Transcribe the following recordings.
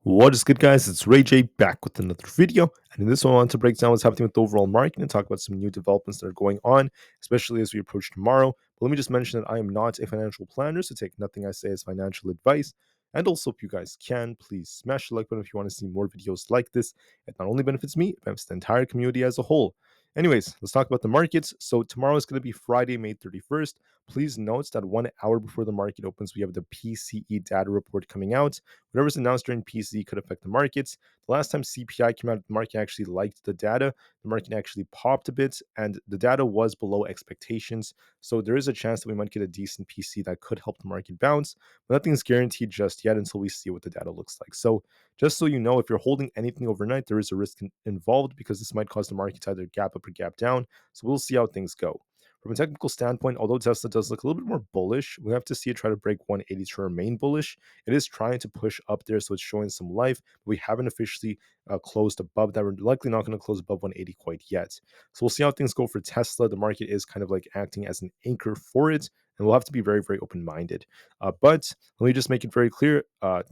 What is good, guys? It's Rey-Jay back with another video, and in this one I want to break down what's happening with the overall market and talk about some new developments that are going on, especially as we approach tomorrow. But let me just mention that I am not a financial planner, so take nothing I say as financial advice. And also, if you guys can, please smash the like button if you want to see more videos like this. It not only benefits me, it benefits the entire community as a whole. Anyways, let's talk about the markets. So tomorrow is going to be Friday, May 31st. Please note that 1 hour before the market opens, we have the PCE data report coming out. Whatever's announced during PCE could affect the markets. The last time CPI came out, the market actually liked the data. The market actually popped a bit, and the data was below expectations. So there is a chance that we might get a decent PCE that could help the market bounce. But nothing's guaranteed just yet until we see what the data looks like. So just so you know, if you're holding anything overnight, there is a risk involved because this might cause the market to either gap up or gap down. So we'll see how things go. From a technical standpoint, although Tesla does look a little bit more bullish, we have to see it try to break 180 to remain bullish. It is trying to push up there, so it's showing some life. But we haven't officially closed above that. We're likely not going to close above 180 quite yet. So we'll see how things go for Tesla. The market is kind of like acting as an anchor for it, and we'll have to be very, very open-minded. But let me just make it very clear.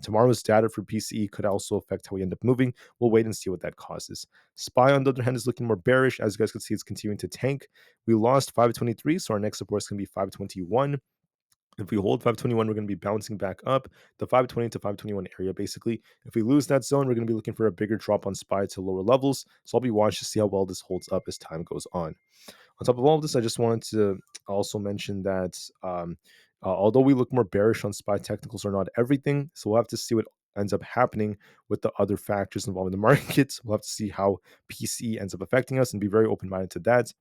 Tomorrow's data for PCE could also affect how we end up moving. We'll wait and see what that causes. SPY, on the other hand, is looking more bearish. As you guys can see, it's continuing to tank. We lost 523, so our next support is going to be 521. If we hold 521, we're going to be bouncing back up the 520 to 521 area, basically. If we lose that zone, we're going to be looking for a bigger drop on SPY to lower levels. So I'll be watching to see how well this holds up as time goes on. On top of all of this, I just wanted to also mention that although we look more bearish on SPY, technicals are not everything. So we'll have to see what ends up happening with the other factors involved in the markets. We'll have to see how PCE ends up affecting us and be very open-minded to that.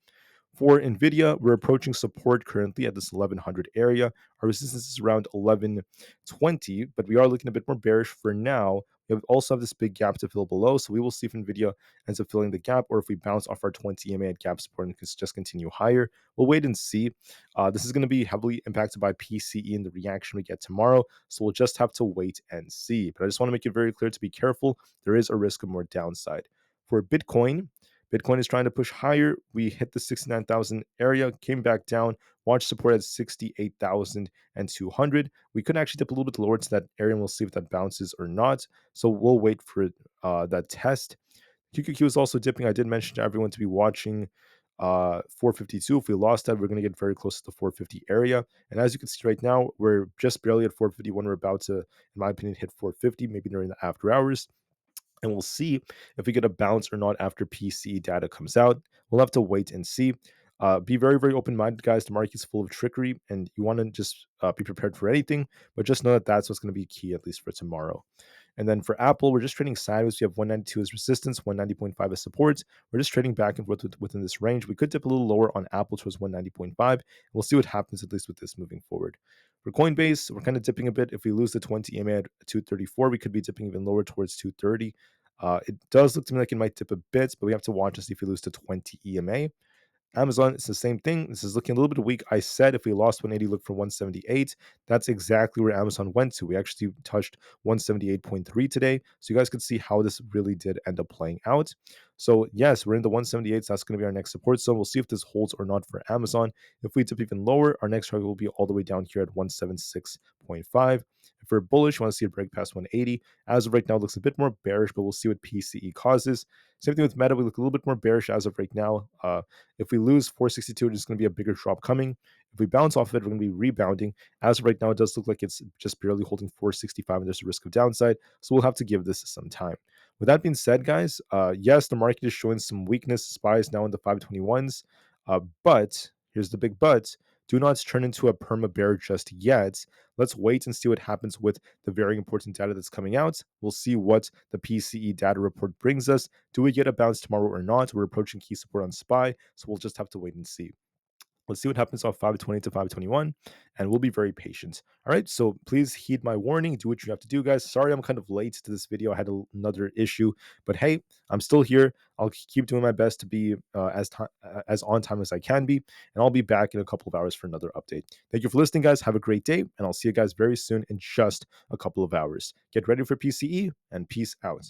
For Nvda, we're approaching support currently at this 1100 area. Our resistance is around 1120, but we are looking a bit more bearish for now. We also have this big gap to fill below, so we will see if Nvda ends up filling the gap or if we bounce off our 20 EMA at gap support and just continue higher. We'll wait and see. This is going to be heavily impacted by PCE and the reaction we get tomorrow, so we'll just have to wait and see. But I just want to make it very clear to be careful. There is a risk of more downside. For Bitcoin is trying to push higher. We hit the 69,000 area, came back down, watch support at 68,200. We could actually dip a little bit lower to that area, and we'll see if that bounces or not. So we'll wait for that test. QQQ is also dipping. I did mention to everyone to be watching 452. If we lost that, we're going to get very close to the 450 area. And as you can see right now, we're just barely at 451. We're about to, in my opinion, hit 450, maybe during the after hours. And we'll see if we get a bounce or not after PCE data comes out. We'll have to wait and see. Be very, very open-minded, guys. The market's full of trickery, and you want to just be prepared for anything, but just know that that's what's going to be key, at least for tomorrow. And then for Aapl, we're just trading sideways. We have 192 as resistance, 190.5 as support. We're just trading back and forth within this range. We could dip a little lower on Aapl towards 190.5. We'll see what happens, at least with this moving forward. For Coinbase, we're kind of dipping a bit. If we lose the 20 EMA at 234, we could be dipping even lower towards 230. It does look to me like it might dip a bit, but we have to watch to see if we lose to 20 EMA. Amazon, it's the same thing. This is looking a little bit weak. I said if we lost 180, look for 178. That's exactly where Amazon went to. We actually touched 178.3 today. So you guys could see how this really did end up playing out. So yes, we're in the 178s. That's going to be our next support zone. We'll see if this holds or not for Amazon. If we dip even lower, our next target will be all the way down here at 176.5. If we're bullish, we want to see it break past 180. As of right now, it looks a bit more bearish, but we'll see what PCE causes. Same thing with Meta. We look a little bit more bearish as of right now. If we lose 462, there's going to be a bigger drop coming. If we bounce off of it, we're going to be rebounding. As of right now, it does look like it's just barely holding 465, and there's a risk of downside. So we'll have to give this some time. With that being said, guys, yes, the market is showing some weakness. SPY is now in the 521s. But here's the big but. Do not turn into a perma bear just yet. Let's wait and see what happens with the very important data that's coming out. We'll see what the PCE data report brings us. Do we get a bounce tomorrow or not? We're approaching key support on SPY, so we'll just have to wait and see. Let's see what happens off 520 to 521, and we'll be very patient. All right, so please heed my warning. Do what you have to do, guys. Sorry I'm kind of late to this video. I had another issue, but hey, I'm still here. I'll keep doing my best to be as on time as I can be, and I'll be back in a couple of hours for another update. Thank you for listening, guys. Have a great day, and I'll see you guys very soon in just a couple of hours. Get ready for PCE, and peace out.